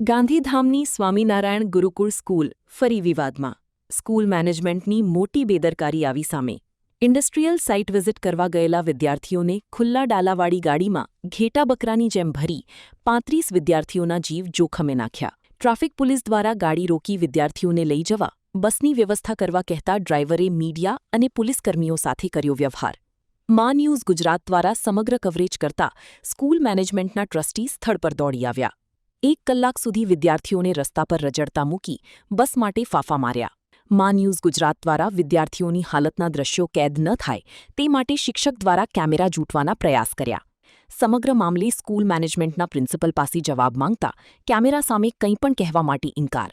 ગાંધીધામની સ્વામિનારાયણ ગુરુકુળ school ફરી વિવાદમાં. School મેનેજમેન્ટની મોટી બેદરકારી આવી સામે. ઇન્ડસ્ટ્રીયલ સાઇટ વિઝિટ કરવા ગયેલા વિદ્યાર્થીઓને ખુલ્લા ડાલાવાળી ગાડીમાં ઘેટા બકરાની જેમ ભરી 35 વિદ્યાર્થીઓના જીવ જોખમે નાખ્યા. ટ્રાફિક પોલીસ દ્વારા ગાડી રોકી વિદ્યાર્થીઓને લઈ જવા બસની વ્યવસ્થા કરવા કહેતા ડ્રાઈવરે મીડિયા અને પોલીસકર્મીઓ સાથે કર્યો વ્યવહાર. મા ન્યૂઝ ગુજરાત દ્વારા સમગ્ર કવરેજ કરતા સ્કૂલ મેનેજમેન્ટના ટ્રસ્ટી સ્થળ પર દોડી આવ્યા. 1 કલાક સુધી વિદ્યાર્થીઓને રસ્તા પર રજડતા મૂકી બસ માટે ફાંફા માર્યા. મા ન્યૂઝ ગુજરાત દ્વારા વિદ્યાર્થીઓની હાલતના દ્રશ્યો કેદ ન થાય તે માટે શિક્ષક દ્વારા કેમેરા જૂંટવાના પ્રયાસ કર્યા. સમગ્ર મામલે સ્કૂલ મેનેજમેન્ટના પ્રિન્સિપલ પાસે જવાબ માંગતા કેમેરા સામે કંઈ પણ કહેવા માટે ઇનકાર.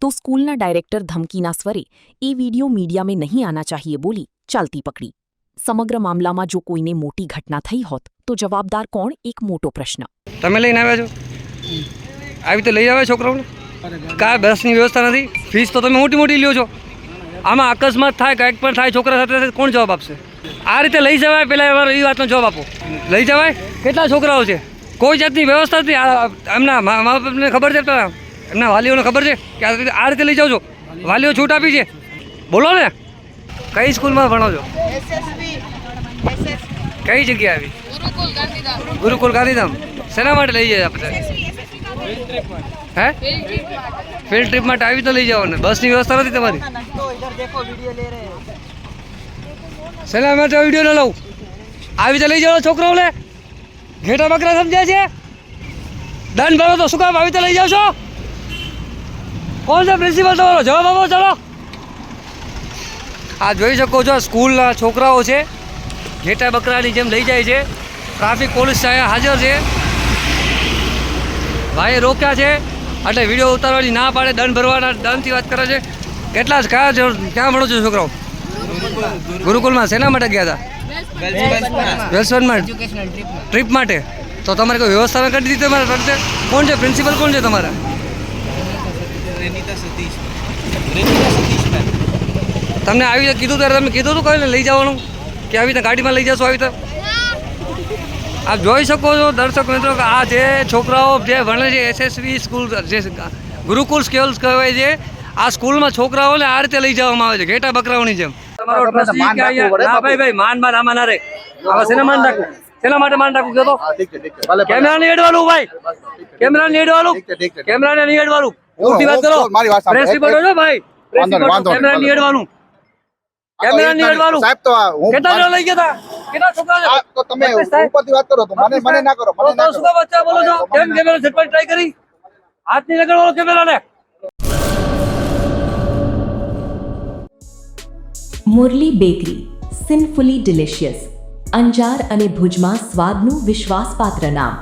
તો સ્કૂલના ડાયરેક્ટર ધમકીના સ્વરે એ વિડિયો મીડિયા મેં નહીં આના ચાહીએ બોલી ચાલતી પકડી. સમગ્ર મામલામાં જો કોઈને મોટી ઘટના થઈ હોત તો જવાબદાર કોણ એક મોટો પ્રશ્ન. તમે લઈને આવ્યા છો? આવી રીતે લઈ આવે છોકરાઓને? કાંઈ બસની વ્યવસ્થા નથી, ફીસ તો તમે મોટી મોટી લ્યો છો. આમાં અકસ્માત થાય કંઈક પણ થાય છોકરા સાથે કોણ જવાબ આપશે? આ રીતે લઈ જવાય? પહેલાં એ વાતનો જવાબ આપો. લઈ જવાય? કેટલા છોકરાઓ છે? કોઈ જાતની વ્યવસ્થા નથી. એમના મા બાપને ખબર છે, એમના વાલીઓને ખબર છે કે આ રીતે લઈ જાઓ છો? વાલીઓ છૂટ આપી છે? બોલો ને, કઈ સ્કૂલમાં ભણો છો? કઈ જગ્યાએ આવી? ગુરુકુળ ગાંધીધામ. શેના માટે લઈ જાય આપણે? હે, ફિલ્ડ ટ્રીપ માટે આવી તો લઈ જાઓ ને? બસની વ્યવસ્થા નથી તમારી? શેના માટે વિડીયો ન લઉં? આવી રીતે લઈ જાઓ છોકરાઓને? ઘેટા બકરા સમજ્યા છે? દંડ ભરો તો શું કામ આવી રીતે લઈ જાઓ છો? કોણ છે પ્રિન્સિપલ તમારો? જવાબ આપો. ચાલો, આ જોઈ શકો છો સ્કૂલના છોકરાઓ છે, ઘેટા બકરાની જેમ લઈ જાય છે. ટ્રાફિક પોલીસ અહીંયા હાજર છે. ભાઈએ રોક્યા છે એટલે વિડીયો ઉતારવાની ના પાડે, દંડ ભરવાના દંડથી વાત કરે છે. કેટલા ક્યાં ભણો છો છોકરાઓ? ગુરુકુલમાં. શેના માટે ગયા હતા? વેસ્ટર્નમાં ટ્રીપ માટે. તો તમારે કોઈ વ્યવસ્થા કરી દીધી તમારે તરફે? કોણ છે પ્રિન્સિપલ? કોણ છે તમારા? તમને આવી રીતે કીધું ત્યારે તમે કીધું હતું કોઈને લઈ જવાનું કે આવી રીતે ગાડીમાં લઈ જશો? આવી રીતે આપ જોઈ શકો છો દર્શક મિત્રો કે આ જે છોકરાઓ જે ભણે છે એસએસવી સ્કૂલ, જે ગુરુકુળ સ્કૂલ્સ કહેવાય છે, આ સ્કૂલમાં છોકરાઓને આ રીતે લઈ જવામાં આવે છે ઘેટા બકરાઓની જેમ. તમારો ટ્રસ્ટી કે અહીંયા ભાઈ માન આમાં ના રે. હવે શેના માન રાખું? શેના માટે માન રાખું? કહેતો કેમેરા નહીં એડવાનું ભાઈ, કેમેરા નહીં એડવાનું, કેમેરાને નહીં એડવાનું. પૂરતી વાત કરો. પ્રિન્સિપલ છો ભાઈ, કેમેરા નહીં એડવાનું, કેમેરા નહીં એડવાનું. સાહેબ તો કેટલા જણા લઈ ગયા હતા? કેટલા છોકરા? તો તમે ઉપરથી વાત કરો તો મને ના કરો. મને ના કરો. શું બચ્ચા બોલો છો? કેમ કેમેરા ઝટપટ ટ્રાય કરી? હાથ નહીં લગાડવાનો કેમેરાને. Murli bakery, sinfully delicious. Anjar અને ભુજમાં સ્વાદનું વિશ્વાસપાત્ર નામ.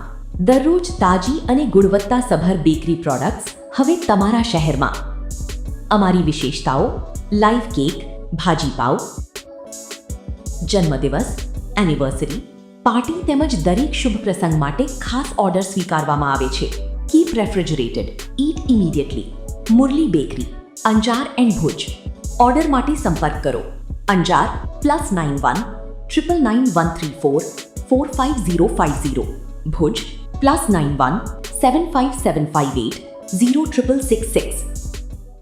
દરરોજ તાજી અને ગુણવત્તાસભર બેકરી પ્રોડક્ટ્સ હવે તમારા શહેરમાં. અમારી વિશેષતાઓ: લાઈવ કેક, ભાજી પાવ, જન્મદિવસ, એનિવર્સરી, પાર્ટી તેમજ દરેક શુભ પ્રસંગ માટે ખાસ ઓર્ડર સ્વીકારવામાં આવે છે. Keep refrigerated, eat immediately. Murali bakery, Anjar and Bhuj. Order માટે સંપર્ક કરો. અંજાર +91 999 134 45050. ભુજ +91 75758 06666.